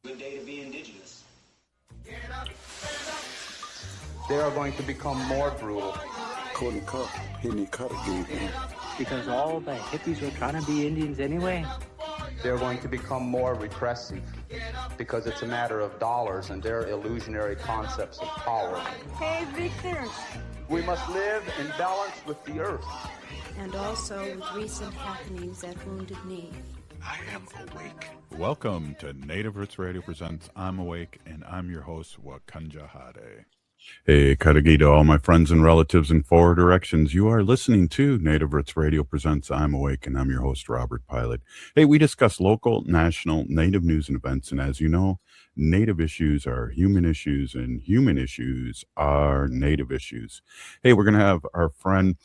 Good day to be indigenous. They are going to become more brutal. Because all the hippies were trying to be Indians anyway. They're going to become more repressive because it's a matter of dollars and their illusionary concepts of power. Hey, Victor. We must live in balance with the earth. And also with recent happenings at Wounded Knee. I am awake. Welcome to Native Roots Radio Presents I'm Awake, and I'm your host, Wakanja Hade. Hey, Karagi to all my friends and relatives in four directions. You are listening to Native Roots Radio Presents I'm Awake, and I'm your host, Robert Pilot. Hey, we discuss local, national, Native news and events, and as you know, Native issues are human issues, and human issues are Native issues. Hey, we're going to have our friend,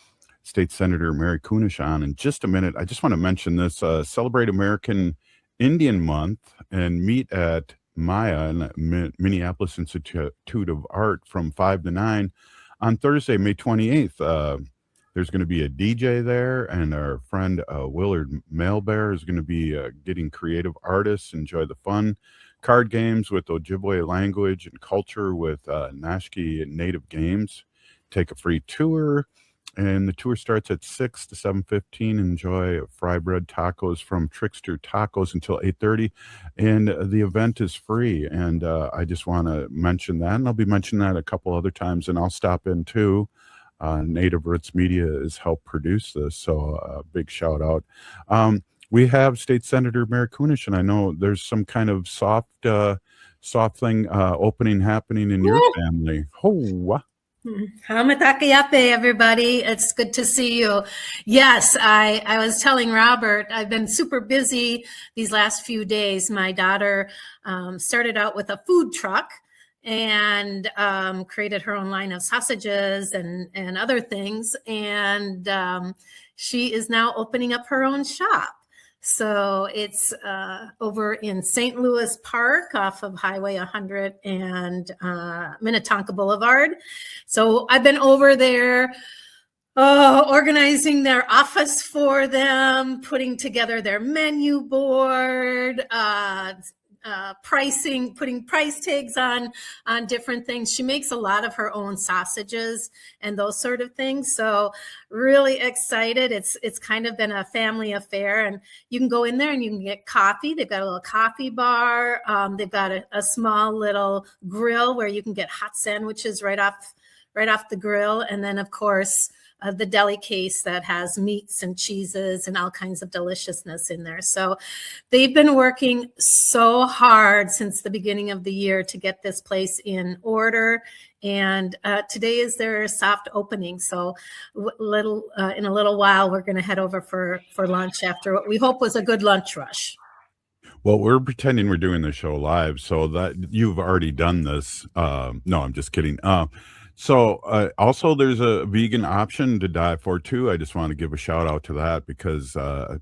State Senator Mary Kunesh on in just a minute. I just want to mention this, celebrate American Indian Month and meet at Maya and Minneapolis Institute of Art from 5 to 9 on Thursday, May 28th. There's going to be a DJ there, and our friend Willard Mailbear is going to be getting creative artists, enjoy the fun card games with Ojibwe language and culture with Nashki Native Games, take a free tour. And the tour starts at 6 to 7:15. Enjoy fry bread tacos from Trickster Tacos until 8:30. And the event is free. And I just want to mention that. And I'll be mentioning that a couple other times. And I'll stop in too. Native Roots Media has helped produce this. So a big shout out. We have State Senator Mary Kunesh. And I know there's some kind of soft thing opening happening in your family. Oh, Hamatakayape, everybody. It's good to see you. Yes, I was telling Robert, I've been super busy these last few days. My daughter started out with a food truck and created her own line of sausages and other things. And she is now opening up her own shop. So it's over in St. Louis Park off of Highway 100 and Minnetonka Boulevard. So I've been over there organizing their office for them, putting together their menu board, pricing, putting price tags on different things. She makes a lot of her own sausages and those sort of things. So really excited. It's kind of been a family affair, and you can go in there and you can get coffee. They've got a little coffee bar. They've got a small little grill where you can get hot sandwiches right off the grill. And then of course, the deli case that has meats and cheeses and all kinds of deliciousness in there. So they've been working so hard since the beginning of the year to get this place in order. And today is their soft opening. So in a little while, we're going to head over for lunch after what we hope was a good lunch rush. well, we're pretending we're doing the show live, so that you've already done this. No, I'm just kidding. Also, there's a vegan option to die for too. I just want to give a shout out to that because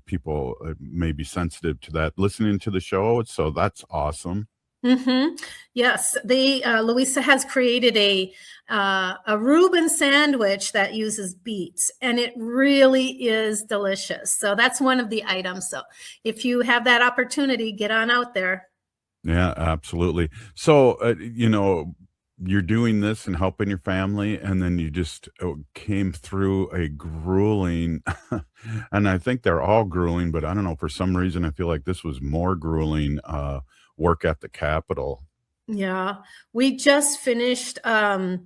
people may be sensitive to that listening to the show. So that's awesome. Mm-hmm. Yes, Louisa has created a Reuben sandwich that uses beets, and it really is delicious. So that's one of the items. So if you have that opportunity, get on out there. Yeah, absolutely. So, you're doing this and helping your family, and then you just came through a grueling, and I think they're all grueling, but I don't know, for some reason, I feel like this was more grueling work at the Capitol. Yeah, we just finished our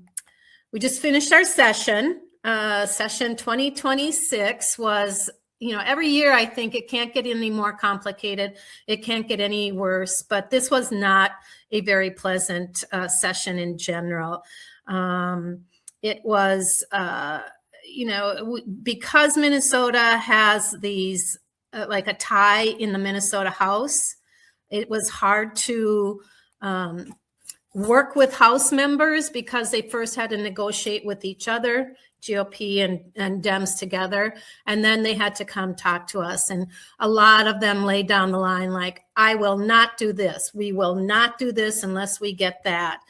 session. Session 2026 was, every year I think it can't get any more complicated. It can't get any worse, but this was not a very pleasant session in general. It was, because Minnesota has these, like a tie in the Minnesota House, it was hard to work with House members because they first had to negotiate with each other, GOP and Dems together, and then they had to come talk to us. And a lot of them laid down the line like, I will not do this. We will not do this unless we get that.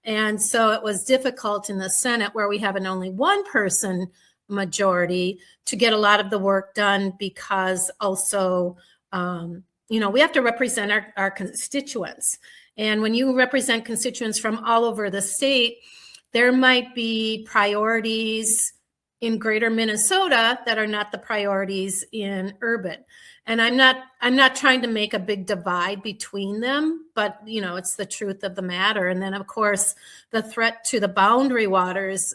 And so it was difficult in the Senate, where we have an only one person majority, to get a lot of the work done, because also, we have to represent our constituents. And when you represent constituents from all over the state, there might be priorities in greater Minnesota that are not the priorities in urban. And I'm not trying to make a big divide between them, but it's the truth of the matter. And then of course, the threat to the boundary waters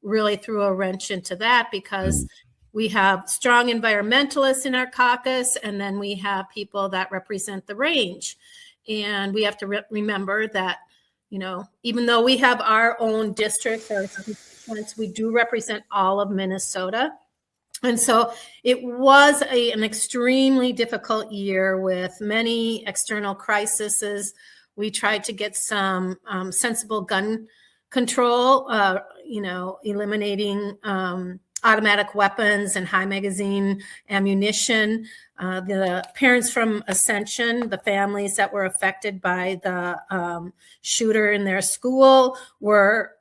really threw a wrench into that, because we have strong environmentalists in our caucus, and then we have people that represent the range. And we have to remember that, even though we have our own districts, we do represent all of Minnesota. And so it was an extremely difficult year with many external crises. We tried to get some sensible gun control, eliminating automatic weapons and high magazine ammunition. The parents from Ascension, the families that were affected by the shooter in their school, were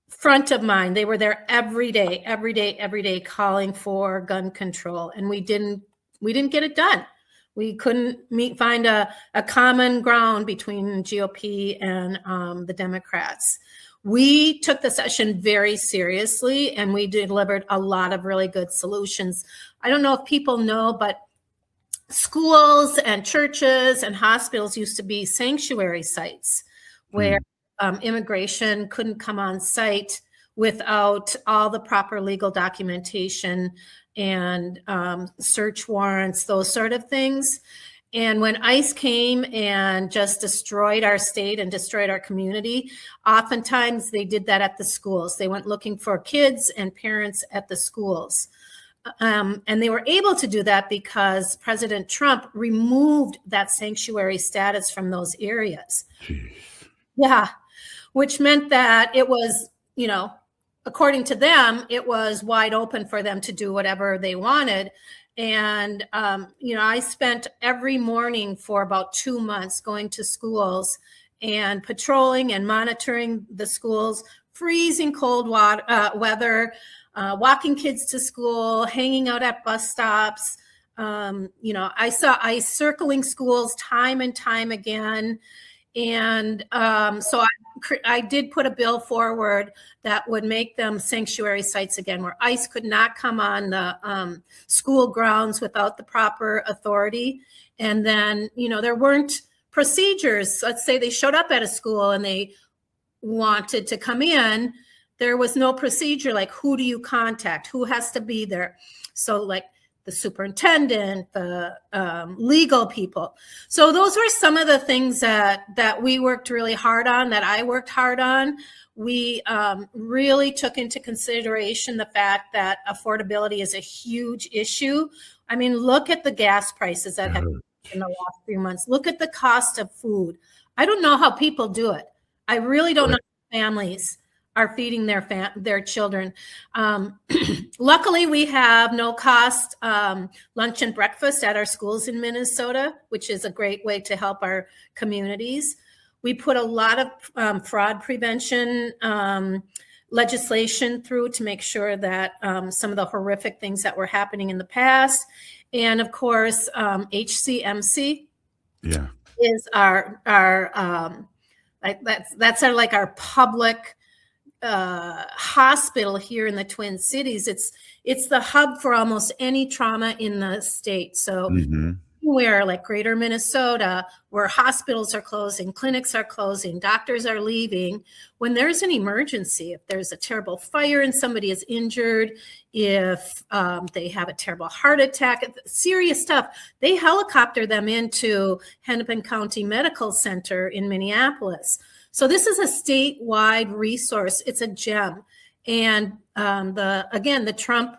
front of mind. They were there every day calling for gun control, and we didn't get it done. We couldn't find a common ground between GOP and the Democrats. We took the session very seriously, and we delivered a lot of really good solutions. I don't know if people know, but schools and churches and hospitals used to be sanctuary sites where immigration couldn't come on site without all the proper legal documentation and search warrants, those sort of things. And when ICE came and just destroyed our state and destroyed our community, oftentimes they did that at the schools. They went looking for kids and parents at the schools. And they were able to do that because President Trump removed that sanctuary status from those areas. Jeez. Yeah, which meant that it was, according to them, it was wide open for them to do whatever they wanted. And, I spent every morning for about 2 months going to schools and patrolling and monitoring the schools, freezing cold weather, walking kids to school, hanging out at bus stops. I saw ICE circling schools time and time again. And so I did put a bill forward that would make them sanctuary sites again, where ICE could not come on the school grounds without the proper authority. And then, there weren't procedures. Let's say they showed up at a school and they wanted to come in. There was no procedure, like who do you contact? Who has to be there? So like the superintendent, the legal people. So those were some of the things that we worked really hard on, that I worked hard on. We really took into consideration the fact that affordability is a huge issue. I mean, look at the gas prices that have in the last few months. Look at the cost of food. I don't know how people do it. I really don't know how families are feeding their children. Luckily, we have no cost lunch and breakfast at our schools in Minnesota, which is a great way to help our communities. We put a lot of fraud prevention legislation through to make sure that some of the horrific things that were happening in the past. And of course, HCMC is our that's our public hospital here in the Twin Cities. It's the hub for almost any trauma in the state. So where like greater Minnesota, where hospitals are closing, clinics are closing, doctors are leaving, when there's an emergency, if there's a terrible fire and somebody is injured, if they have a terrible heart attack, serious stuff, they helicopter them into Hennepin County Medical Center in Minneapolis. So this is a statewide resource. It's a gem. And the Trump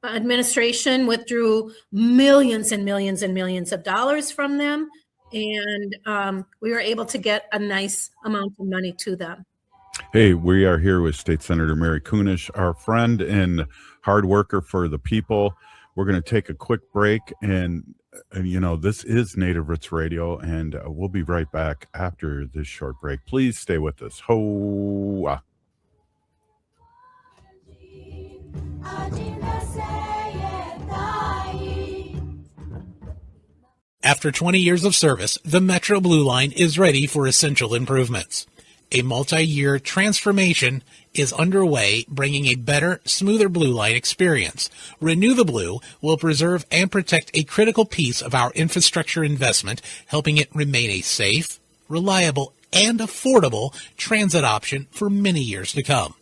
administration withdrew millions and millions and millions of dollars from them. And we were able to get a nice amount of money to them. Hey, we are here with State Senator Mary Kunesh, our friend and hard worker for the people. We're going to take a quick break, and this is Native Roots Radio, and we'll be right back after this short break. Please stay with us. Ho-ah. After 20 years of service, the Metro Blue Line is ready for essential improvements. A multi-year transformation is underway, bringing a better, smoother Blue Line experience. Renew the Blue will preserve and protect a critical piece of our infrastructure investment, helping it remain a safe, reliable, and affordable transit option for many years to come.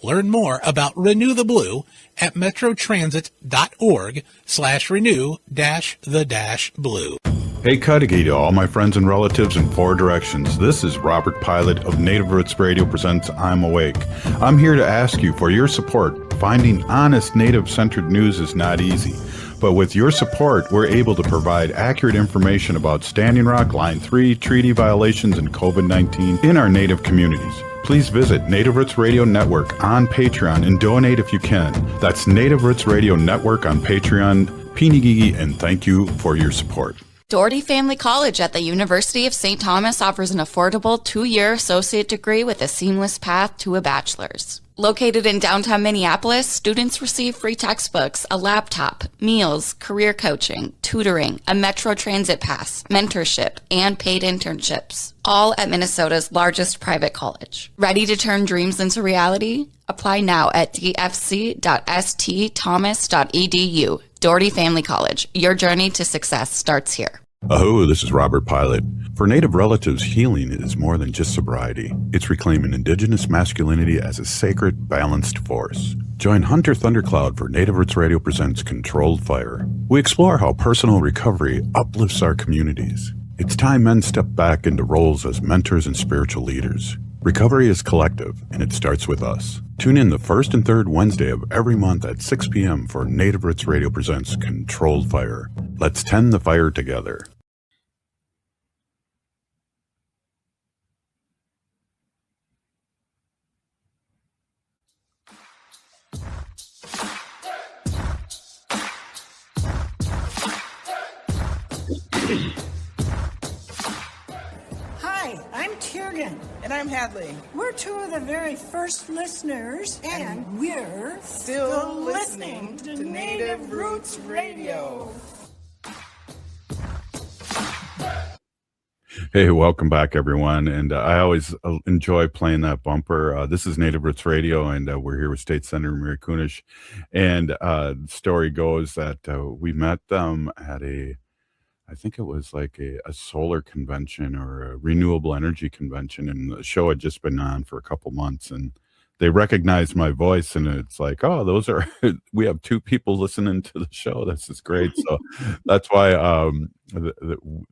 Learn more about Renew the Blue at metrotransit.org/renew-the-blue. Hey, Cudahy to all my friends and relatives in four directions. This is Robert Pilot of Native Roots Radio presents I'm Awake. I'm here to ask you for your support. Finding honest Native-centered news is not easy. But with your support, we're able to provide accurate information about Standing Rock, Line 3, treaty violations, and COVID-19 in our Native communities. Please visit Native Roots Radio Network on Patreon and donate if you can. That's Native Roots Radio Network on Patreon. Pinigigi, and thank you for your support. Doherty Family College at the University of St. Thomas offers an affordable 2-year associate degree with a seamless path to a bachelor's. Located in downtown Minneapolis, students receive free textbooks, a laptop, meals, career coaching, tutoring, a Metro Transit pass, mentorship, and paid internships, all at Minnesota's largest private college. Ready to turn dreams into reality? Apply now at dfc.stthomas.edu. Doherty Family College. Your journey to success starts here. Oh, this is Robert Pilot. For Native relatives, healing is more than just sobriety. It's reclaiming Indigenous masculinity as a sacred, balanced force. Join Hunter Thundercloud for Native Roots Radio presents Controlled Fire. We explore how personal recovery uplifts our communities. It's time men step back into roles as mentors and spiritual leaders. Recovery is collective, and it starts with us. Tune in the first and third Wednesday of every month at 6 p.m. for Native Roots Radio presents Controlled Fire. Let's tend the fire together. Hi, I'm Tiergan. And I'm Hadley. We're two of the very first listeners, and we're still listening to Native Roots Radio. Hey, welcome back, everyone. And I always enjoy playing that bumper. This is Native Roots Radio, and we're here with State Senator Mary Kunesh. And the story goes that we met them at I think it was like a solar convention or a renewable energy convention, and the show had just been on for a couple months, and they recognized my voice, and it's like, oh, those are, we have two people listening to the show. This is great. So that's why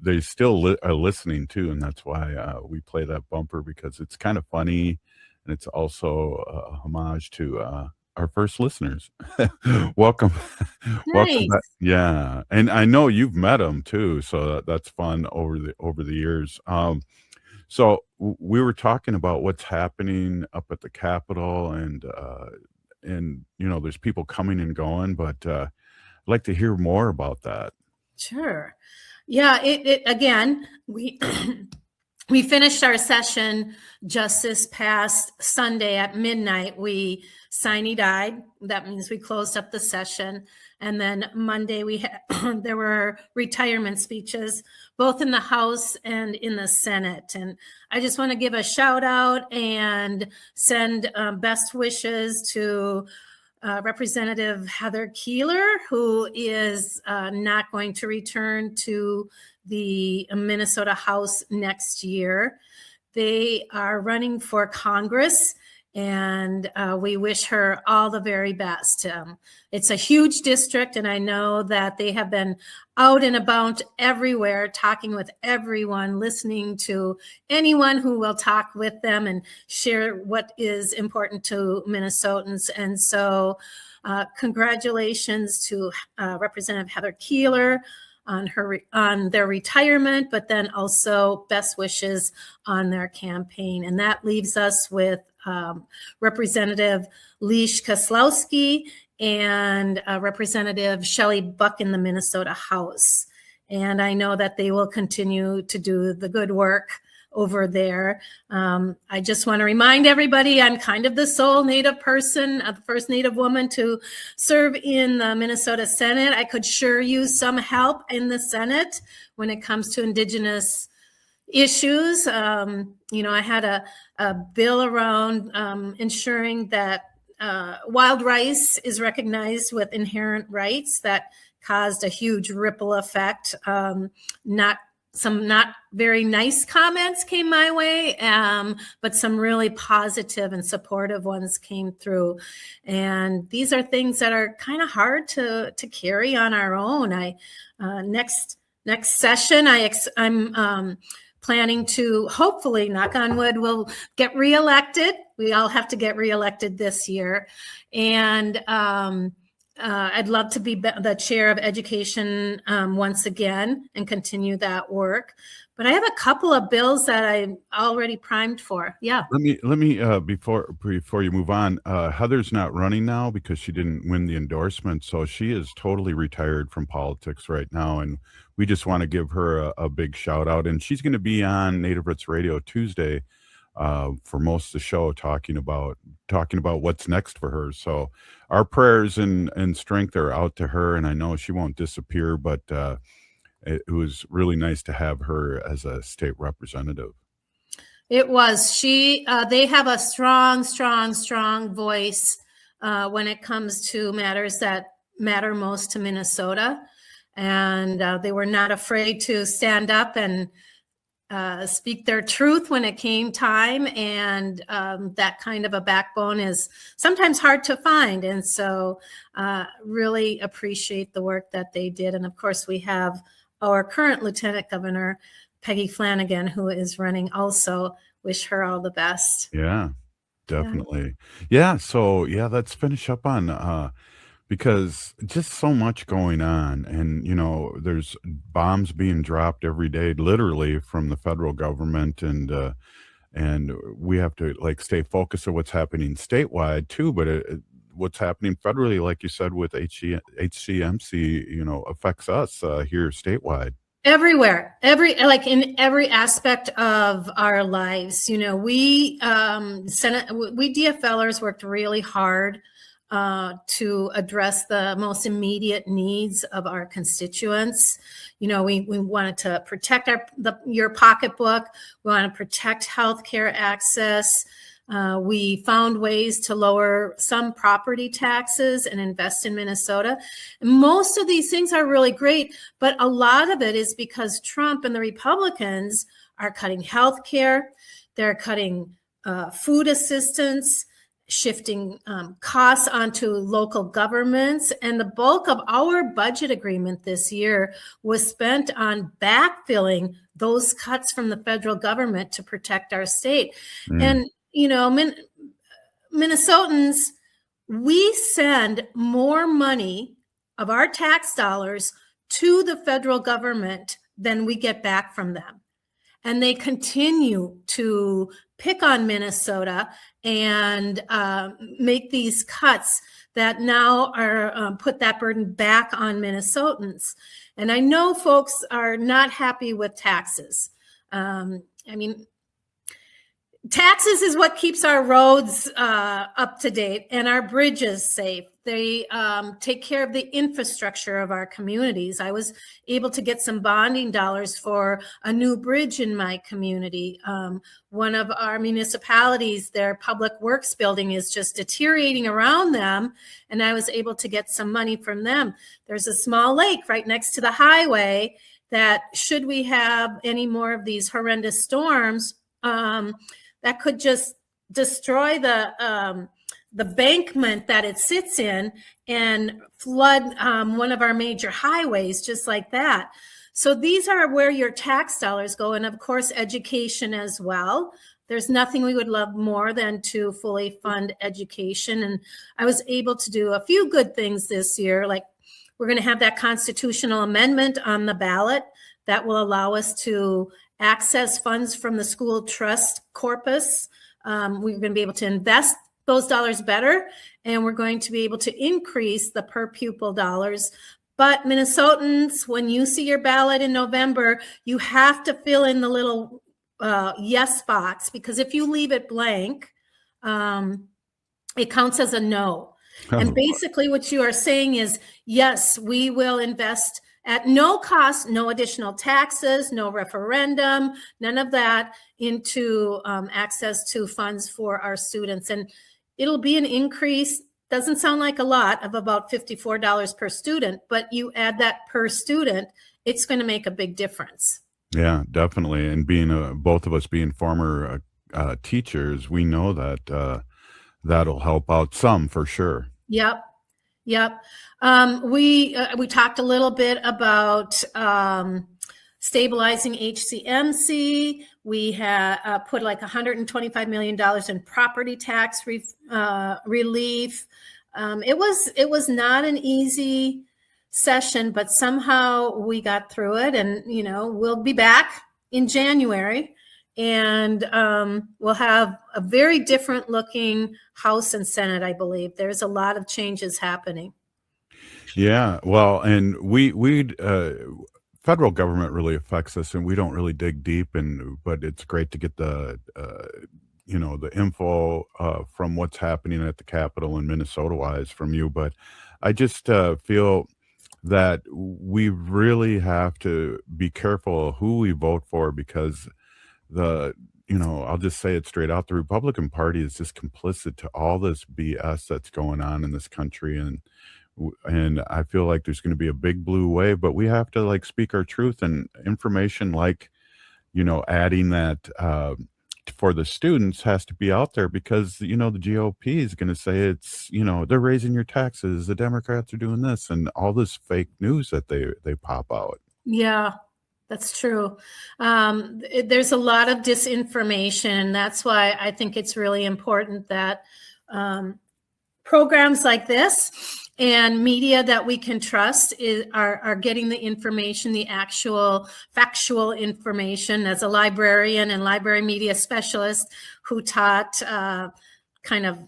they still are listening too, and that's why we play that bumper, because it's kind of funny, and it's also a homage to our first listeners. Welcome. Nice. Welcome back. Yeah. And I know you've met them too, so that's fun over the years. So we were talking about what's happening up at the Capitol, and you know, there's people coming and going, but I'd like to hear more about that. Sure. Yeah, it again, we we finished our session just this past Sunday at midnight. We sine-died. That means we closed up the session. And then Monday we had there were retirement speeches, both in the House and in the Senate. And I just want to give a shout out and send best wishes to Representative Heather Keeler, who is not going to return to the Minnesota House next year. They are running for Congress, and we wish her all the very best. It's a huge district, and I know that they have been out and about everywhere, talking with everyone, listening to anyone who will talk with them and share what is important to Minnesotans. And so congratulations to Representative Heather Keeler on their retirement, but then also best wishes on their campaign. And that leaves us with Representative Leish Koslowski and Representative Shelley Buck in the Minnesota House. And I know that they will continue to do the good work over there. I just want to remind everybody, I'm kind of the sole Native person, the first Native woman to serve in the Minnesota Senate. I could sure use some help in the Senate when it comes to Indigenous issues. I had a bill around ensuring that wild rice is recognized with inherent rights that caused a huge ripple effect. Some not very nice comments came my way, but some really positive and supportive ones came through. And these are things that are kind of hard to carry on our own. Next session, I'm planning to, hopefully, knock on wood, will get reelected. We all have to get reelected this year. And I'd love to be the chair of education once again and continue that work. But I have a couple of bills that I'm already primed for. Yeah. Let me before you move on, Heather's not running now because she didn't win the endorsement, so she is totally retired from politics right now, and we just want to give her a big shout out. And she's going to be on Native Roots Radio Tuesday for most of the show, talking about what's next for her. So our prayers and strength are out to her, and I know she won't disappear, but it was really nice to have her as a state representative. It was. They have a strong voice when it comes to matters that matter most to Minnesota. And they were not afraid to stand up and speak their truth when it came time. And that kind of a backbone is sometimes hard to find. And so really appreciate the work that they did. And of course, we have our current Lieutenant Governor, Peggy Flanagan, who is running also. Wish her all the best. Yeah, definitely. Yeah. So let's finish up on because just so much going on, and there's bombs being dropped every day, literally, from the federal government, and we have to stay focused on what's happening statewide too, but what's happening federally, like you said, with HCMC, affects us here statewide. Everywhere, in every aspect of our lives. We DFLers worked really hard to address the most immediate needs of our constituents. We wanted to protect your pocketbook. We want to protect healthcare access. We found ways to lower some property taxes and invest in Minnesota. And most of these things are really great, but a lot of it is because Trump and the Republicans are cutting healthcare. They're cutting food assistance, shifting costs onto local governments. And the bulk of our budget agreement this year was spent on backfilling those cuts from the federal government to protect our state. And Minnesotans, we send more money of our tax dollars to the federal government than we get back from them. And they continue to pick on Minnesota and make these cuts that now are put that burden back on Minnesotans. And I know folks are not happy with taxes. Taxes is what keeps our roads up to date and our bridges safe. They take care of the infrastructure of our communities. I was able to get some bonding dollars for a new bridge in my community. One of our municipalities, their public works building is just deteriorating around them, and I was able to get some money from them. There's a small lake right next to the highway that, should we have any more of these horrendous storms, that could just destroy the bankment that it sits in and flood one of our major highways just like that. So these are where your tax dollars go. And of course, education as well. There's nothing we would love more than to fully fund education. And I was able to do a few good things this year. Like, we're going to have that constitutional amendment on the ballot that will allow us to access funds from the school trust corpus. We're going to be able to invest those dollars better, and we're going to be able to increase the per pupil dollars. But Minnesotans, when you see your ballot in November, you have to fill in the little yes box, because if you leave it blank, it counts as a no. And basically what you are saying is, yes, we will invest at no cost, no additional taxes, no referendum, none of that, into access to funds for our students. And it'll be an increase, doesn't sound like a lot, of about $54 per student, but you add that per student, it's going to make a big difference. Yeah, definitely. And being both of us being former teachers, we know that that'll help out some for sure. Yep. We talked a little bit about stabilizing HCMC. We had put like $125 million in property tax relief. It was not an easy session, but somehow we got through it, and we'll be back in January, and we'll have a very different looking House and Senate, I believe. There's a lot of changes happening. Yeah, well, and we federal government really affects us, and we don't really dig deep, but it's great to get the the info from what's happening at the Capitol in Minnesota wise from you. But I just feel that we really have to be careful who we vote for, because I'll just say it straight out, the Republican Party is just complicit to all this BS that's going on in this country. And I feel like there's going to be a big blue wave, but we have to speak our truth, and information adding that for the students has to be out there, because the GOP is going to say it's they're raising your taxes, the Democrats are doing this, and all this fake news that they pop out. Yeah, that's true. There's a lot of disinformation. That's why I think it's really important that programs like this and media that we can trust are getting the information, the actual factual information. As a librarian and library media specialist who taught kind of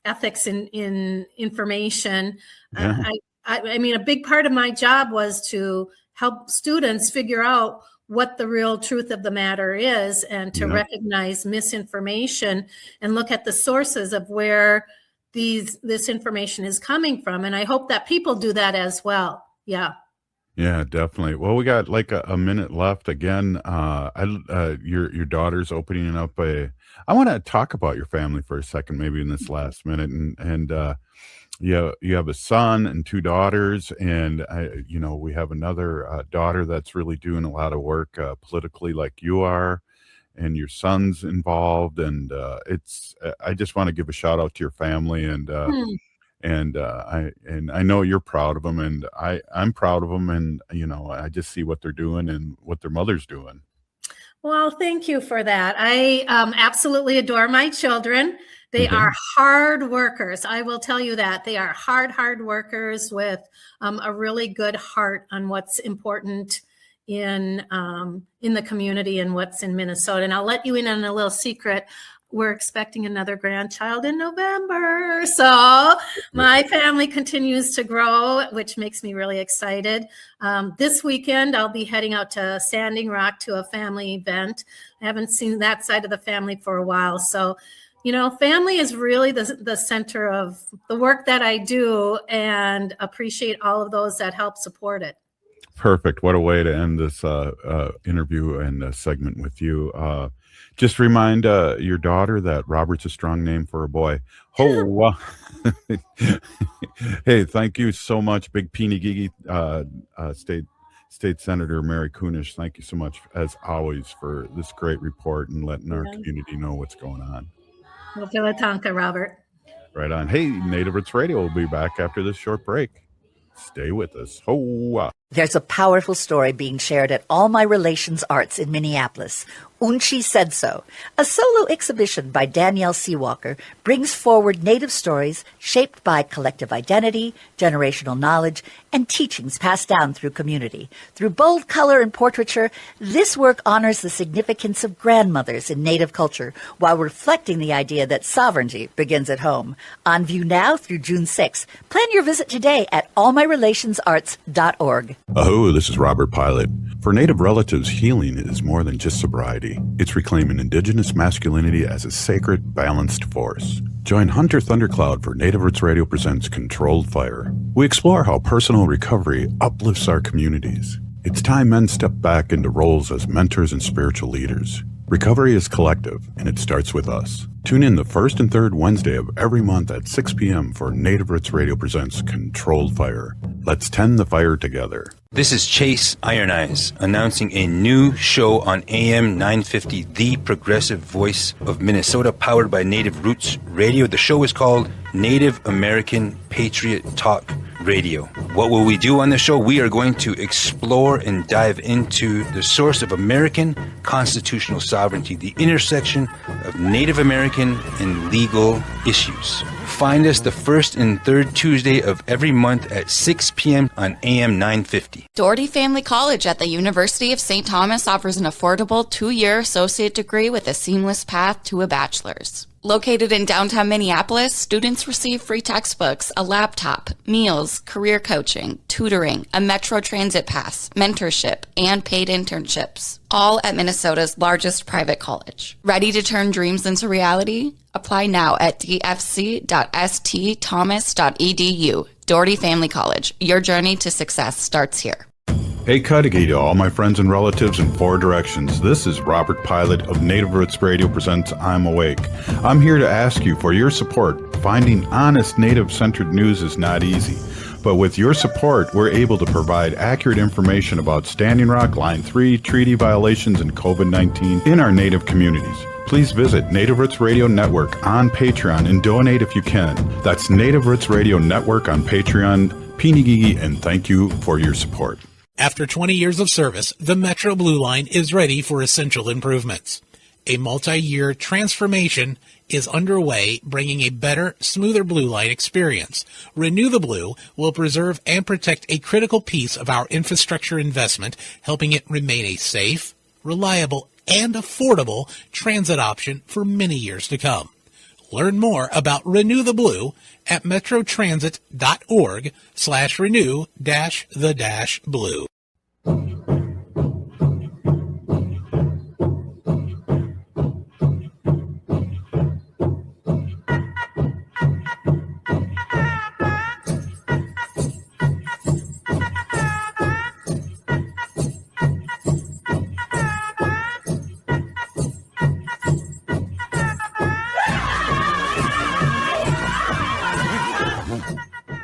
ethics in information, Yeah. I mean, a big part of my job was to help students figure out what the real truth of the matter is, and to recognize misinformation and look at the sources of where this information is coming from. And I hope that people do that as well. Yeah, definitely. Well, we got like a minute left. Again, your daughter's opening up I want to talk about your family for a second, maybe in this last minute. And you have a son and two daughters, and we have another daughter that's really doing a lot of work politically, like you are, and your son's involved, and I just want to give a shout out to your family, and I know you're proud of them, and I'm proud of them, and I just see what they're doing and what their mother's doing. Well, thank you for that. I absolutely adore my children. They are hard workers. I will tell you that. They are hard workers with a really good heart on what's important in the community and what's in Minnesota. And I'll let you in on a little secret. We're expecting another grandchild in November. So my family continues to grow, which makes me really excited. This weekend, I'll be heading out to Standing Rock to a family event. I haven't seen that side of the family for a while. So, family is really the center of the work that I do, and appreciate all of those that help support it. Perfect. What a way to end this interview and segment with you. Just remind your daughter that Robert's a strong name for a boy. Oh, hey, thank you so much, Big Peeny Gigi, State Senator Mary Kunesh. Thank you so much, as always, for this great report and letting our community know what's going on. Tonka, Robert. Right on. Hey, Native Roots Radio will be back after this short break. Stay with us. Ho! There's a powerful story being shared at All My Relations Arts in Minneapolis. Unchi Said So. A solo exhibition by Danielle Seawalker brings forward Native stories shaped by collective identity, generational knowledge, and teachings passed down through community. Through bold color and portraiture, this work honors the significance of grandmothers in Native culture while reflecting the idea that sovereignty begins at home. On view now through June 6th. Plan your visit today at allmyrelationsarts.org. Oh, this is Robert Pilot. For Native relatives, healing is more than just sobriety. community. It's reclaiming indigenous masculinity as a sacred, balanced force. Join Hunter Thundercloud for Native Roots Radio presents Controlled Fire. We explore how personal recovery uplifts our communities. It's time men step back into roles as mentors and spiritual leaders. Recovery is collective, and it starts with us. Tune in the first and third Wednesday of every month at 6 p.m. for Native Roots Radio presents Controlled Fire. Let's tend the fire together. This is Chase Iron Eyes announcing a new show on AM 950, the progressive voice of Minnesota, powered by Native Roots Radio. The show is called Native American Patriot Talk Radio. What will we do on the show? We are going to explore and dive into the source of American constitutional sovereignty, the intersection of Native American and legal issues. Find us the first and third Tuesday of every month at 6 p.m. on AM 950. Doherty Family College at the University of St. Thomas offers an affordable 2-year associate degree with a seamless path to a bachelor's. Located in downtown Minneapolis, students receive free textbooks, a laptop, meals, career coaching, tutoring, a Metro Transit pass, mentorship, and paid internships, all at Minnesota's largest private college. Ready to turn dreams into reality? Apply now at dfc.stthomas.edu. Doherty Family College. Your journey to success starts here. Hey, Cudahy to all my friends and relatives in 4 directions. This is Robert Pilot of Native Roots Radio presents I'm Awake. I'm here to ask you for your support. Finding honest Native-centered news is not easy. But with your support, we're able to provide accurate information about Standing Rock, Line 3, treaty violations, and COVID-19 in our Native communities. Please visit Native Roots Radio Network on Patreon and donate if you can. That's Native Roots Radio Network on Patreon. Pinigigi, and thank you for your support. After 20 years of service, the Metro Blue Line is ready for essential improvements. A multi-year transformation is underway, bringing a better, smoother Blue Line experience. Renew the Blue will preserve and protect a critical piece of our infrastructure investment, helping it remain a safe, reliable, and affordable transit option for many years to come. Learn more about Renew the Blue at metrotransit.org/renew-the-blue.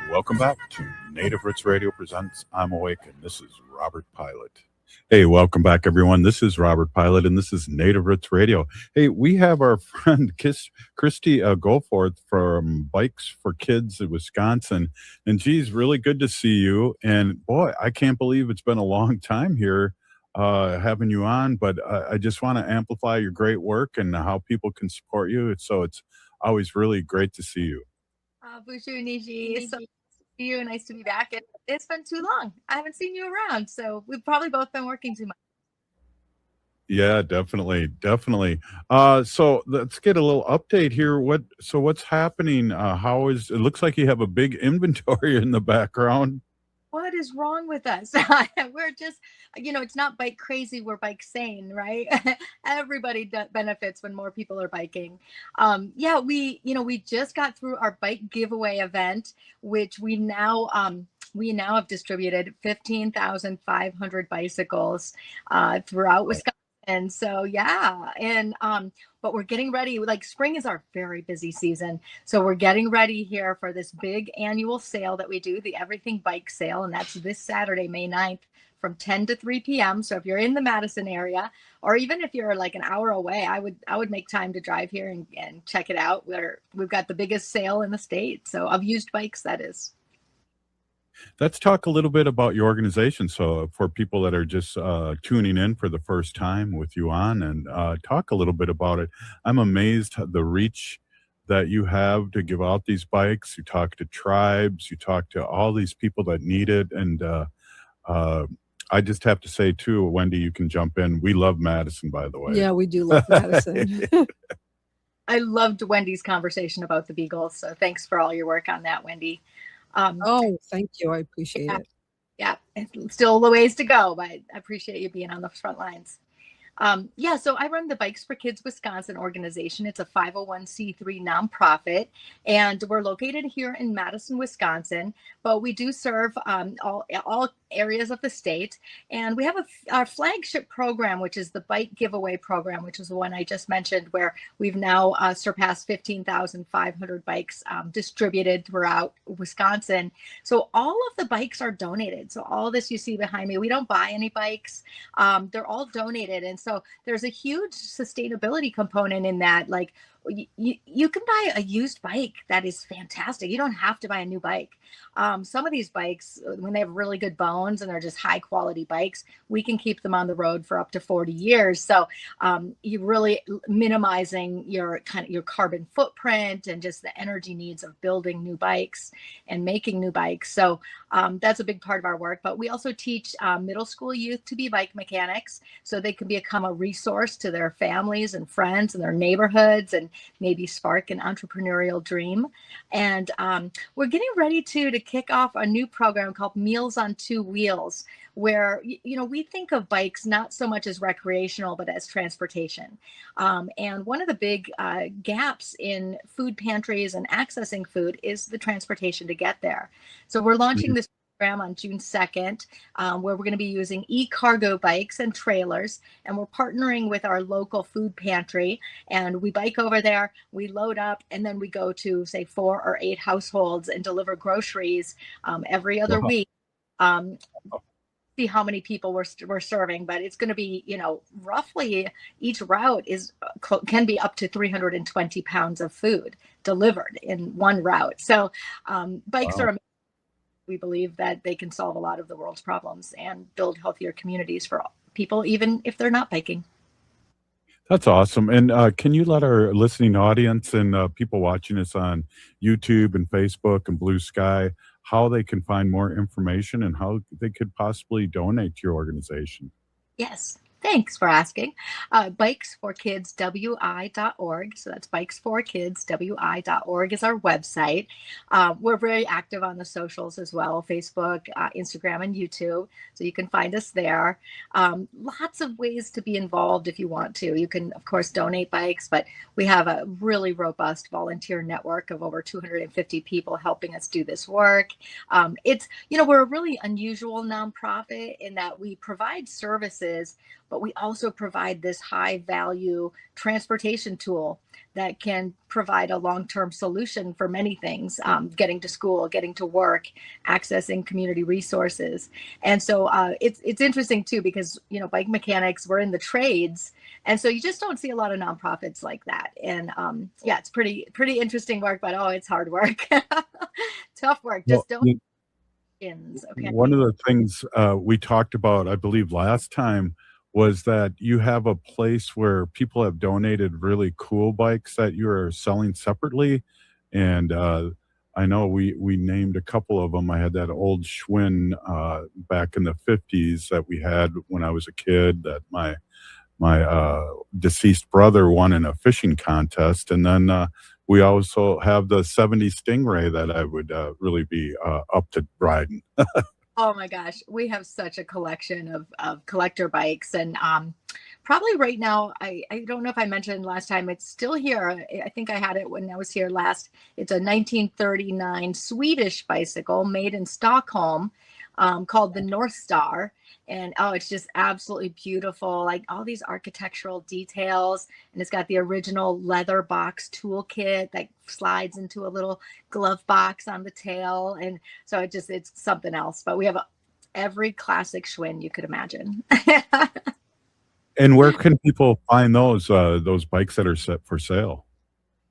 Welcome back to Native Roots Radio presents I'm Awake, and this is Robert Pilot. Hey, welcome back, everyone. This is Robert Pilot, and this is Native Roots Radio. Hey, we have our friend Christy Goforth from Bikes for Kids in Wisconsin, and geez, really good to see you. And boy, I can't believe it's been a long time here having you on, but I just want to amplify your great work and how people can support you. So it's always really great to see you. Bushu Niji, so nice to see you. Nice to be back. It's been too long. I haven't seen you around, so we've probably both been working too much. Yeah, definitely. So let's get a little update here. What's happening? It looks like you have a big inventory in the background. What is wrong with us? We're just, it's not bike crazy, we're bike sane, right? Everybody benefits when more people are biking. We just got through our bike giveaway event, which we now have distributed 15,500 bicycles throughout Wisconsin. And so, but we're getting ready. Like, spring is our very busy season. So we're getting ready here for this big annual sale that we do, the Everything Bike Sale. And that's this Saturday, May 9th from 10 to 3 p.m. So if you're in the Madison area, or even if you're like an hour away, I would make time to drive here and check it out. We've got the biggest sale in the state. So of used bikes, that is. Let's talk a little bit about your organization. So for people that are just tuning in for the first time with you on, and talk a little bit about it. I'm amazed at the reach that you have to give out these bikes. You talk to tribes, you talk to all these people that need it. And I just have to say too, Wendy, you can jump in. We love Madison, by the way. Yeah, we do love Madison. I loved Wendy's conversation about the Beagles. So thanks for all your work on that, Wendy. Thank you. I appreciate it. Yeah, it's still a ways to go, but I appreciate you being on the front lines. Yeah, so I run the Bikes for Kids Wisconsin organization. It's a 501c3 nonprofit, and we're located here in Madison, Wisconsin, but we do serve all areas of the state. And we have our flagship program, which is the bike giveaway program, which is the one I just mentioned, where we've now surpassed 15,500 bikes distributed throughout Wisconsin. So all of the bikes are donated. So all this you see behind me, we don't buy any bikes. They're all donated. And so there's a huge sustainability component in that. Like, you can buy a used bike that is fantastic. You don't have to buy a new bike. Some of these bikes, when they have really good bones and they're just high quality bikes, we can keep them on the road for up to 40 years. So you're really minimizing your carbon footprint and just the energy needs of building new bikes and making new bikes. So that's a big part of our work. But we also teach middle school youth to be bike mechanics, so they can become a resource to their families and friends and their neighborhoods, and maybe spark an entrepreneurial dream. And we're getting ready to kick off a new program called Meals on Two Wheels, where we think of bikes not so much as recreational, but as transportation. And one of the big gaps in food pantries and accessing food is the transportation to get there. So we're launching this program on June 2nd, where we're going to be using e-cargo bikes and trailers, and we're partnering with our local food pantry, and we bike over there, we load up, and then we go to, say, 4 or 8 households and deliver groceries every other week. See how many people we're serving, but it's going to be, roughly each route can be up to 320 pounds of food delivered in one route. So bikes are amazing. We believe that they can solve a lot of the world's problems and build healthier communities for people, even if they're not biking. That's awesome. And can you let our listening audience and people watching us on YouTube and Facebook and Blue Sky, how they can find more information and how they could possibly donate to your organization? Yes. Thanks for asking. Bikesforkidswi.org. So that's bikesforkidswi.org is our website. We're very active on the socials as well, Facebook, Instagram, and YouTube. So you can find us there. Lots of ways to be involved if you want to. You can, of course, donate bikes, but we have a really robust volunteer network of over 250 people helping us do this work. We're a really unusual nonprofit in that we provide services, but we also provide this high value transportation tool that can provide a long-term solution for many things, getting to school, getting to work, accessing community resources. And so it's interesting too, because, bike mechanics, we're in the trades. And so you just don't see a lot of nonprofits like that. And it's pretty interesting work, but it's hard work. Tough work. Just don't. Okay. One of the things we talked about, I believe last time, was that you have a place where people have donated really cool bikes that you are selling separately. And I know we named a couple of them. I had that old Schwinn back in the 50s that we had when I was a kid that my deceased brother won in a fishing contest. And then we also have the 70 Stingray that I would really be up to riding. Oh my gosh, we have such a collection of collector bikes, and probably right now, I don't know if I mentioned last time, it's still here. I think I had it when I was here last. It's a 1939 Swedish bicycle made in Stockholm, called the North Star. And it's just absolutely beautiful, like all these architectural details. And it's got the original leather box toolkit that slides into a little glove box on the tail. And so it's something else. But we have every classic Schwinn you could imagine. And where can people find those bikes that are set for sale?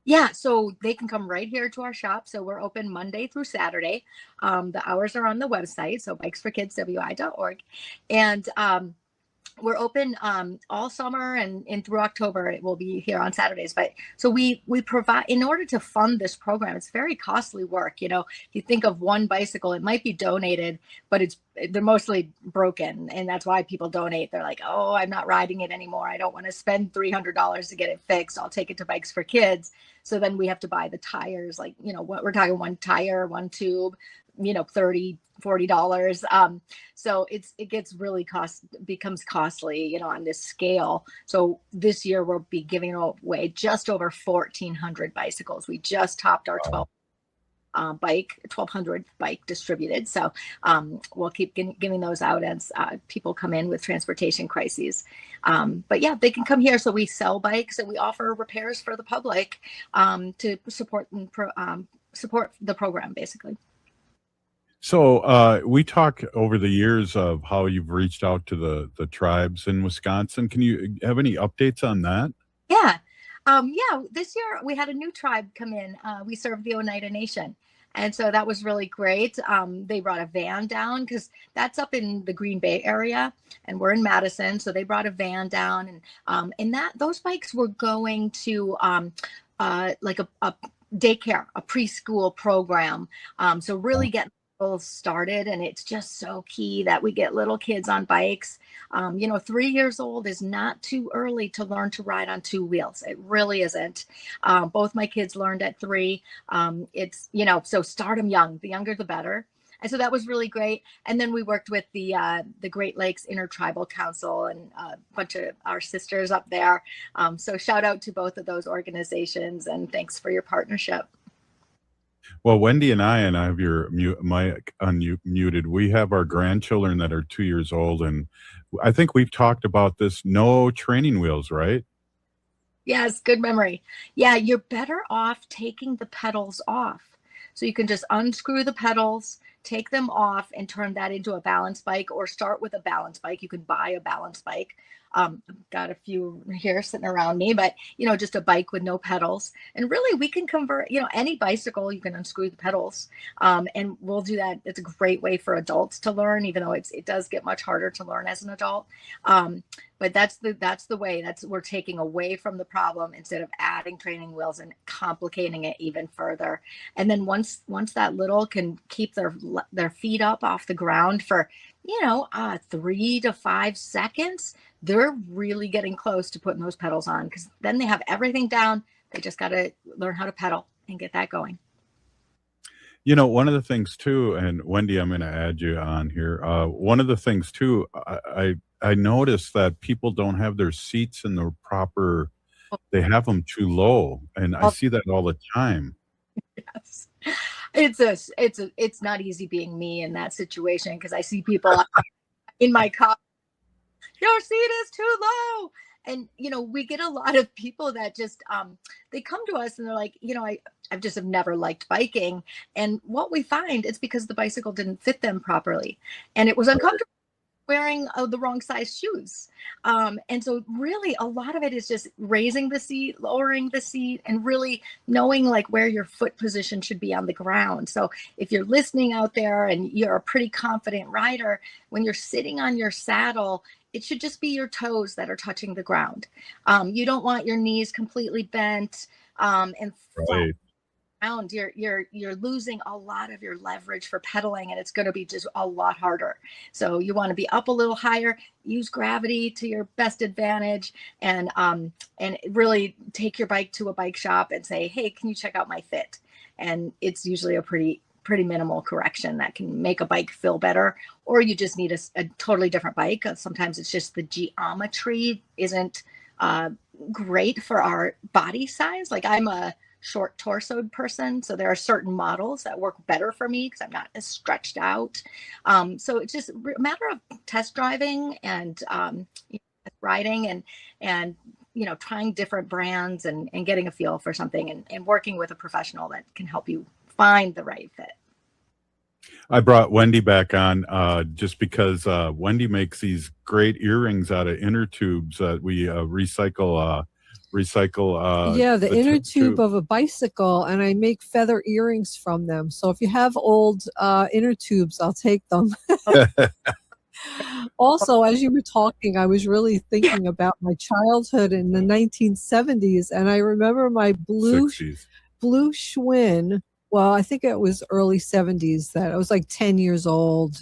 Yeah, so they can come right here to our shop. So we're open Monday through Saturday. The hours are on the website, so bikesforkidswi.org. And we're open all summer and through October. It will be here on Saturdays. But so we provide, in order to fund this program, it's very costly work. If you think of one bicycle, it might be donated, but they're mostly broken. And that's why people donate. They're like, oh, I'm not riding it anymore. I don't want to spend $300 to get it fixed. I'll take it to Bikes for Kids. So then we have to buy the tires, we're talking one tire, one tube, 30 $40. So it gets really becomes costly, on this scale. So this year we'll be giving away just over 1,400 bicycles. We just topped our 1,200 bike distributed. So we'll keep giving those out as people come in with transportation crises. But yeah, they can come here. So we sell bikes and we offer repairs for the public to support the program, basically. So we talk over the years of how you've reached out to the tribes in Wisconsin. Can you have any updates on that? Yeah. This year we had a new tribe come in. We served the Oneida Nation. And so that was really great. They brought a van down because that's up in the Green Bay area and we're in Madison. So they brought a van down and those bikes were going to like a daycare, a preschool program. So really getting started, and it's just so key that we get little kids on bikes. 3 years old is not too early to learn to ride on two wheels. It really isn't. Both my kids learned at 3. So start them young. The younger, the better. And so that was really great. And then we worked with the Great Lakes Intertribal Council and a bunch of our sisters up there. So shout out to both of those organizations and thanks for your partnership. Well, Wendy and I have your mic unmuted. We have our grandchildren that are 2 years old, and I think we've talked about this. No training wheels, right? Yes, good memory. Yeah, you're better off taking the pedals off. So you can just unscrew the pedals, take them off, and turn that into a balance bike, or start with a balance bike. You can buy a balance bike. I've got a few here sitting around me, but just a bike with no pedals. And really we can convert, any bicycle, you can unscrew the pedals. And we'll do that. It's a great way for adults to learn, even though it does get much harder to learn as an adult. But that's the way. We're taking away from the problem instead of adding training wheels and complicating it even further. And then once that little can keep their feet up off the ground for 3 to 5 seconds, they're really getting close to putting those pedals on, because then they have everything down. They just got to learn how to pedal and get that going. One of the things too, and Wendy, I'm going to add you on here. One of the things too, I noticed that people don't have their seats in the proper, they have them too low. And I see that all the time. Yes. It's not easy being me in that situation, because I see people in my car, your seat is too low. And, we get a lot of people that just, they come to us and they're like, I've just have never liked biking. And what we find is because the bicycle didn't fit them properly and it was uncomfortable wearing the wrong size shoes. And so really a lot of it is just raising the seat, lowering the seat, and really knowing like where your foot position should be on the ground. So if you're listening out there and you're a pretty confident rider, when you're sitting on your saddle, it should just be your toes that are touching the ground. You don't want your knees completely bent and flat around. You're losing a lot of your leverage for pedaling, and it's going to be just a lot harder. So you want to be up a little higher, use gravity to your best advantage, and really take your bike to a bike shop and say, hey, can you check out my fit? And it's usually a pretty minimal correction that can make a bike feel better, or you just need a totally different bike. Sometimes it's just the geometry isn't great for our body size. Like I'm a short torsoed person, so there are certain models that work better for me because I'm not as stretched out. So it's just a matter of test driving and riding and trying different brands and getting a feel for something and working with a professional that can help you find the right fit. I brought Wendy back on just because Wendy makes these great earrings out of inner tubes that we recycle. The inner tube of a bicycle, and I make feather earrings from them. So if you have old inner tubes, I'll take them. Also, as you were talking, I was really thinking about my childhood in the 1970s, and I remember my blue Schwinn. Well, I think it was early 70s that I was like 10 years old,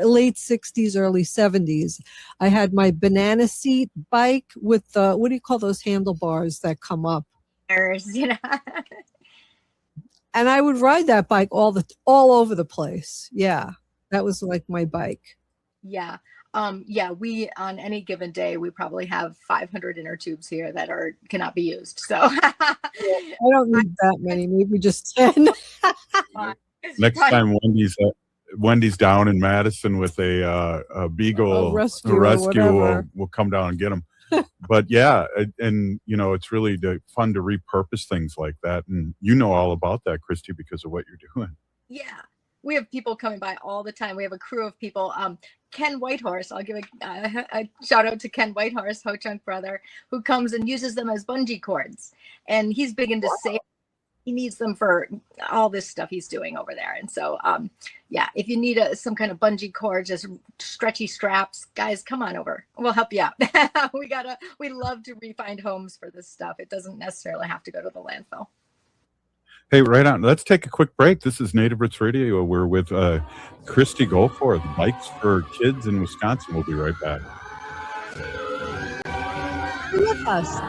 late 60s, early 70s. I had my banana seat bike with what do you call those handlebars that come up? And I would ride that bike all over the place. Yeah. That was like my bike. Yeah. We, on any given day, we probably have 500 inner tubes here that cannot be used. So I don't need that many, maybe just 10. Next time Wendy's down in Madison with a Beagle rescue we'll come down and get them. But yeah, and it's really fun to repurpose things like that. And you know all about that, Christy, because of what you're doing. Yeah. We have people coming by all the time. We have a crew of people. Ken Whitehorse, I'll give a shout out to Ken Whitehorse, Ho Chunk brother, who comes and uses them as bungee cords. And he's big into safety. He needs them for all this stuff he's doing over there. And so, if you need some kind of bungee cord, just stretchy straps, guys, come on over. We'll help you out. We love to re-find homes for this stuff. It doesn't necessarily have to go to the landfill. Hey, right on. Let's take a quick break. This is Native Roots Radio. We're with Christy Goforth, Bikes for Kids in Wisconsin. We'll be right back. Stay with us.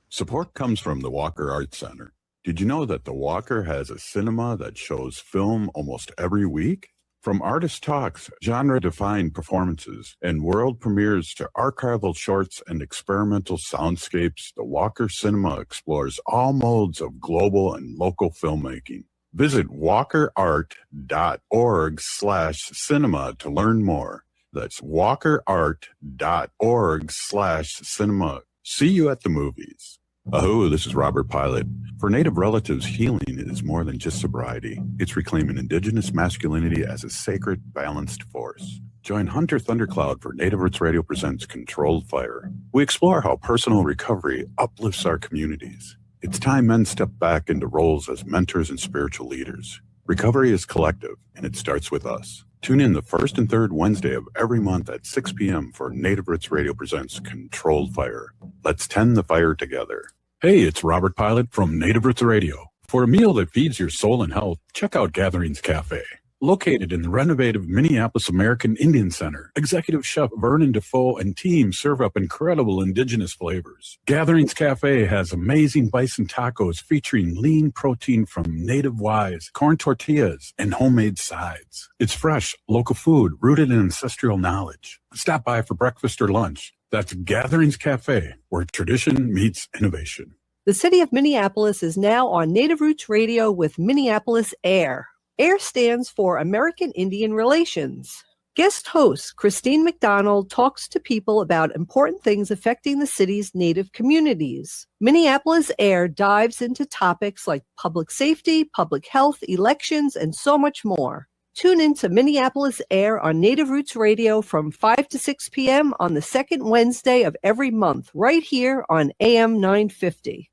Support comes from the Walker Arts Center. Did you know that the Walker has a cinema that shows film almost every week? From artist talks, genre-defined performances, and world premieres to archival shorts and experimental soundscapes, the Walker Cinema explores all modes of global and local filmmaking. Visit walkerart.org/cinema to learn more. That's walkerart.org/cinema. See you at the movies. Oh, this is Robert Pilot. For Native relatives, healing is more than just sobriety. It's reclaiming Indigenous masculinity as a sacred, balanced force. Join Hunter Thundercloud for Native Roots Radio presents Controlled Fire. We explore how personal recovery uplifts our communities. It's time men step back into roles as mentors and spiritual leaders. Recovery is collective, and it starts with us. Tune in the first and third Wednesday of every month at 6 p.m. for Native Roots Radio presents Controlled Fire. Let's tend the fire together. Hey, it's Robert Pilot from Native Roots Radio. For a meal that feeds your soul and health, check out Gatherings Cafe. Located in the renovative Minneapolis American Indian Center, Executive Chef Vernon Defoe and team serve up incredible indigenous flavors. Gatherings Cafe has amazing bison tacos featuring lean protein from native wise, corn tortillas, and homemade sides. It's fresh, local food rooted in ancestral knowledge. Stop by for breakfast or lunch. That's Gatherings Cafe, where tradition meets innovation. The city of Minneapolis is now on Native Roots Radio with Minneapolis Air. AIR stands for American Indian Relations. Guest host Christine McDonald talks to people about important things affecting the city's Native communities. Minneapolis Air dives into topics like public safety, public health, elections, and so much more. Tune in to Minneapolis Air on Native Roots Radio from 5 to 6 p.m. on the second Wednesday of every month, right here on AM 950.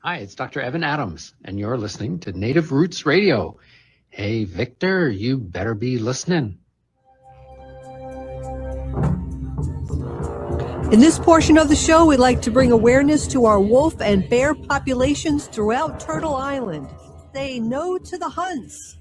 Hi, it's Dr. Evan Adams, and you're listening to Native Roots Radio. Hey, Victor, you better be listening. In this portion of the show, we'd like to bring awareness to our wolf and bear populations throughout Turtle Island. Say no to the hunts.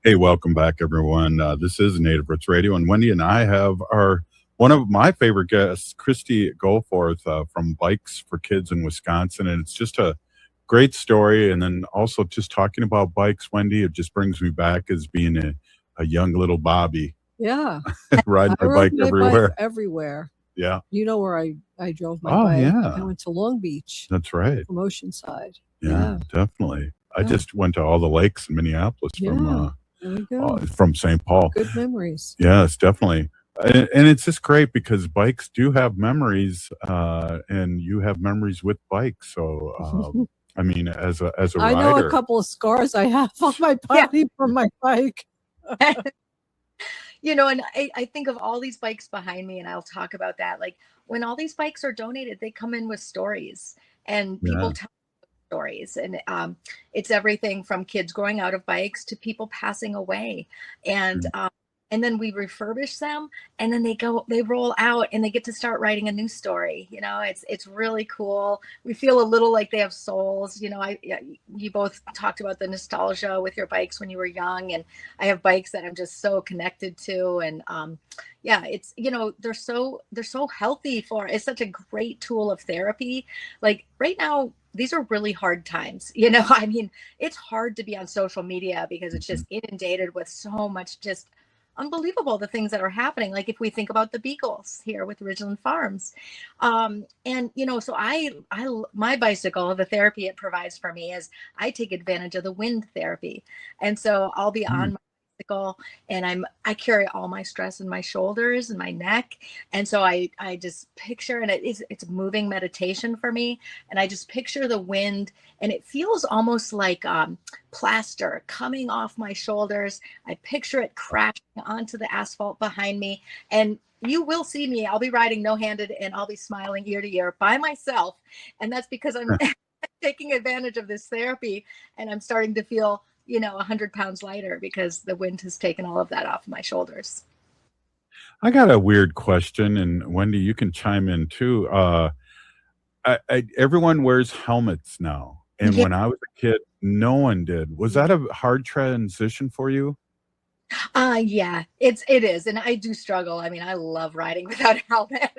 Hey, welcome back, everyone. This is Native Roots Radio, and Wendy and I have one of my favorite guests, Christy Goforth from Bikes for Kids in Wisconsin, and it's just a great story. And then also just talking about bikes, Wendy, it just brings me back as being a young little Bobby. Yeah. Riding my bike everywhere. Everywhere. Yeah. You know where I drove my bike. Yeah. I went to Long Beach. That's right. From Oceanside. Yeah, definitely. I just went to all the lakes in Minneapolis from St. Paul. Good memories. Yes, definitely. And it's just great because bikes do have memories, and you have memories with bikes. So, I mean, as a rider. I know a couple of scars I have on my body from my bike. You know, and I think of all these bikes behind me, and I'll talk about that. Like when all these bikes are donated, they come in with stories, and people tell stories. And it's everything from kids growing out of bikes to people passing away. And and then we refurbish them, and then they roll out and they get to start writing a new story. It's really cool. We feel a little like they have souls. You both talked about the nostalgia with your bikes when you were young, and I have bikes that I'm just so connected to. And it's, they're so healthy it's such a great tool of therapy. Like right now, these are really hard times. I mean, it's hard to be on social media because it's just inundated with so much just unbelievable, the things that are happening. Like if we think about the beagles here with Ridgeland Farms, so my bicycle, the therapy it provides for me is I take advantage of the wind therapy, and so I'll be on my bicycle and I carry all my stress in my shoulders and my neck, and so I just picture, and it's moving meditation for me, and I just picture the wind, and it feels almost like plaster coming off my shoulders. I picture it crashing onto the asphalt behind me, and you will see me. I'll be riding no-handed and I'll be smiling ear to ear by myself, and that's because I'm taking advantage of this therapy, and I'm starting to feel 100 pounds lighter because the wind has taken all of that off my shoulders. I got a weird question, and Wendy, you can chime in too. Everyone wears helmets now, and when I was a kid, no one did. Was that a hard transition for you? Yeah, it is, and I do struggle. I mean, I love riding without a helmet.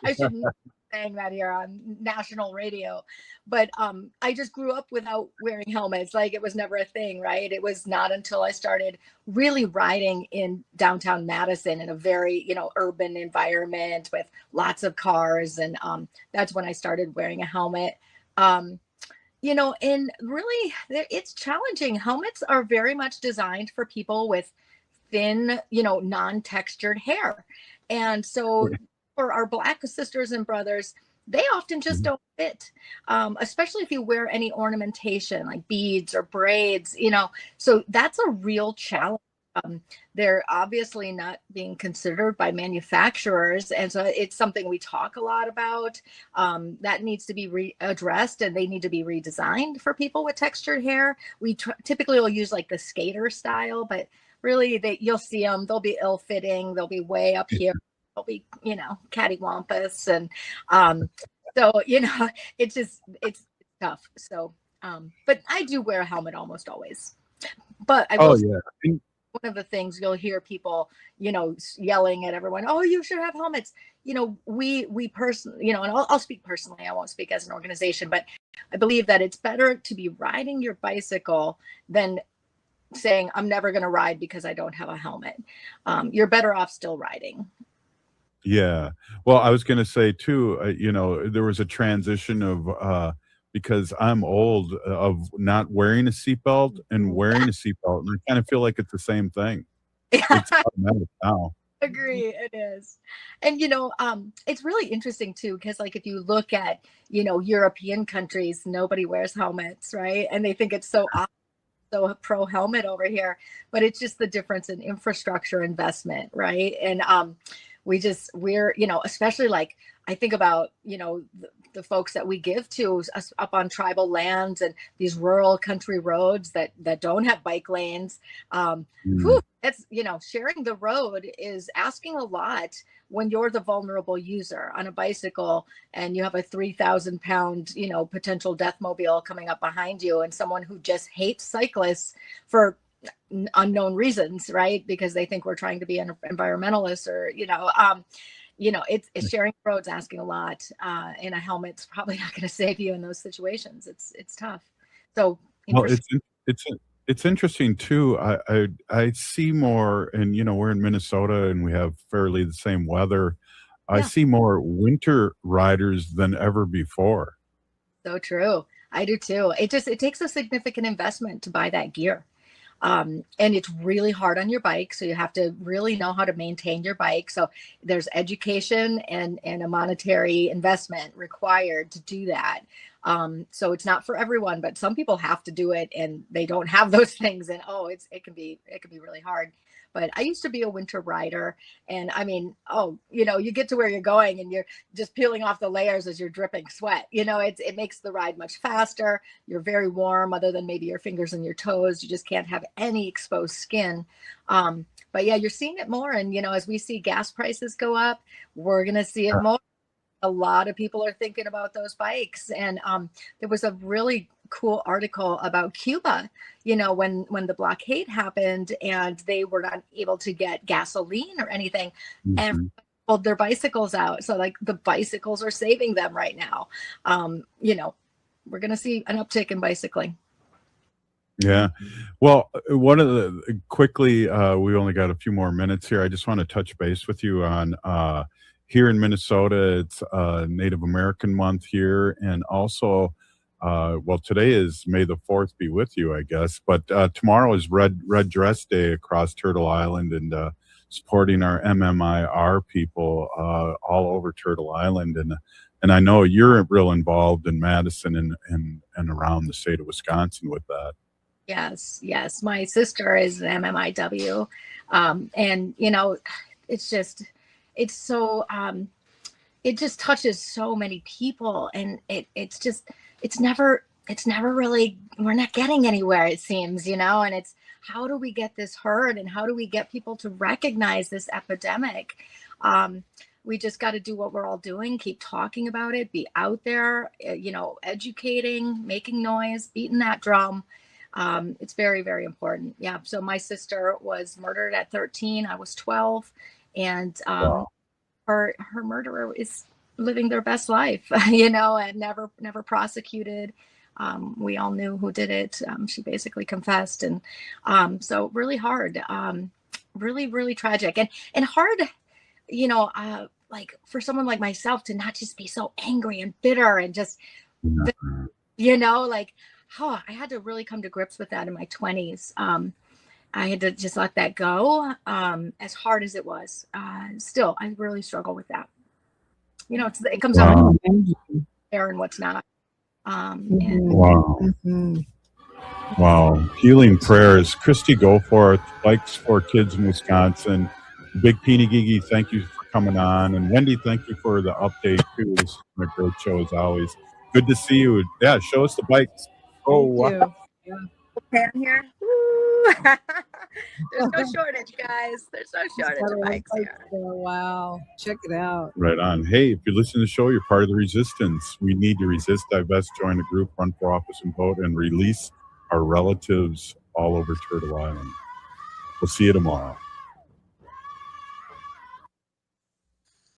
I shouldn't be saying that here on national radio, but I just grew up without wearing helmets. Like it was never a thing, right? It was not until I started really riding in downtown Madison in a very urban environment with lots of cars, and that's when I started wearing a helmet. And really, it's challenging. Helmets are very much designed for people with thin, non-textured hair. And so for our Black sisters and brothers, they often just don't fit, especially if you wear any ornamentation like beads or braids, so that's a real challenge. They're obviously not being considered by manufacturers, and so it's something we talk a lot about. That needs to be addressed, and they need to be redesigned for people with textured hair. We typically will use like the skater style, but really you'll see them. They'll be ill-fitting. They'll be way up here. They'll be cattywampus, and so it's tough. So, but I do wear a helmet almost always. But I will say, one of the things you'll hear people, yelling at everyone, oh, you should have helmets. We personally, and I'll speak personally, I won't speak as an organization, but I believe that it's better to be riding your bicycle than saying, I'm never going to ride because I don't have a helmet. You're better off still riding. Yeah. Well, I was going to say too, there was a transition of, because I'm old, of not wearing a seatbelt and wearing a seatbelt. And I kind of feel like it's the same thing. It's automatic now. Agree, it is. And it's really interesting too, because like if you look at European countries, nobody wears helmets, right? And they think it's so awesome, so pro helmet over here, but it's just the difference in infrastructure investment, right? And we're especially like I think about the folks that we give to us up on tribal lands and these rural country roads that don't have bike lanes. That's sharing the road is asking a lot when you're the vulnerable user on a bicycle and you have a 3,000 pound potential death mobile coming up behind you, and someone who just hates cyclists for unknown reasons, right? Because they think we're trying to be an environmentalist, or it's sharing roads, asking a lot, and a helmet's probably not going to save you in those situations. It's tough. So it's interesting too. I see more, and we're in Minnesota and we have fairly the same weather. I see more winter riders than ever before. So true. I do too. It takes a significant investment to buy that gear. And it's really hard on your bike. So you have to really know how to maintain your bike. So there's education and a monetary investment required to do that. So it's not for everyone, but some people have to do it and they don't have those things. And it can be really hard. But I used to be a winter rider, and I mean, you get to where you're going and you're just peeling off the layers as you're dripping sweat. It makes the ride much faster. You're very warm, other than maybe your fingers and your toes. You just can't have any exposed skin. But yeah, you're seeing it more. And, as we see gas prices go up, we're going to see it more. A lot of people are thinking about those bikes. And there was a really cool article about Cuba, when the blockade happened and they were not able to get gasoline or anything. Mm-hmm. And pulled their bicycles out. So like the bicycles are saving them right now. We're going to see an uptick in bicycling. Yeah. Well, quickly, we only got a few more minutes here. I just want to touch base with you on here in Minnesota. It's Native American Month here. And also, today is May the 4th be with you, I guess. But tomorrow is Red Dress Day across Turtle Island, and supporting our MMIR people all over Turtle Island. And I know you're real involved in Madison and around the state of Wisconsin with that. Yes. My sister is an MMIW. And, it's so, it just touches so many people. And it's never really, we're not getting anywhere, it seems, and it's, how do we get this heard and how do we get people to recognize this epidemic? We just got to do what we're all doing, keep talking about it, be out there, educating, making noise, beating that drum. It's very, very important. Yeah. So my sister was murdered at 13. I was 12. And wow. her murderer is living their best life, and never prosecuted. We all knew who did it. She basically confessed. And so really hard, really, really tragic and hard, like for someone like myself to not just be so angry and bitter and just, I had to really come to grips with that in my 20s. I had to just let that go, as hard as it was. Still, I really struggle with that. It comes out there and what's not. Wow. Healing prayers. Christy Goforth, Bikes for Kids in Wisconsin. Big Peeny Gigi, thank you for coming on. And Wendy, thank you for the update too. This is a great show as always. Good to see you. Yeah, show us the bikes. Oh, wow. Pan here. There's no shortage, guys. There's no shortage of bikes here. Wow. Check it out. Right on. Hey, if you listen to the show, you're part of the resistance. We need to resist, divest, join a group, run for office and vote, and release our relatives all over Turtle Island. We'll see you tomorrow.